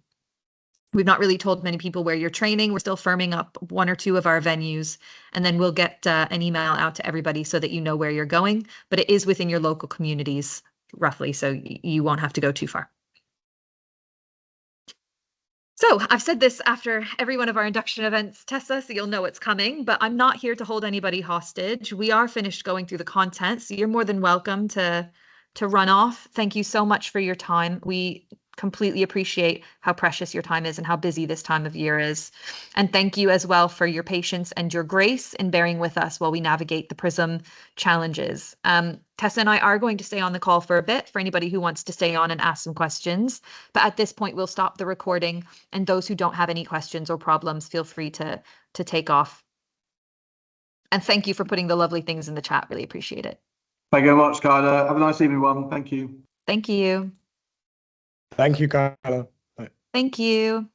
We've not really told many people where you're training. We're still firming up 1 or 2 of our venues, and then we'll get an email out to everybody so that you know where you're going, but it is within your local communities roughly, so you won't have to go too far. So I've said this after every one of our induction events, Tessa, so you'll know it's coming, but I'm not here to hold anybody hostage. We are finished going through the content, so you're more than welcome to run off. Thank you so much for your time. We completely appreciate how precious your time is and how busy this time of year is. And thank you as well for your patience and your grace in bearing with us while we navigate the Prism challenges. Tessa and I are going to stay on the call for a bit for anybody who wants to stay on and ask some questions. But at this point, we'll stop the recording. And those who don't have any questions or problems, feel free to take off. And thank you for putting the lovely things in the chat. Really appreciate it. Thank you very much, Skylar. Have a nice evening, everyone. Thank you. Thank you. Thank you, Carla. Thank you.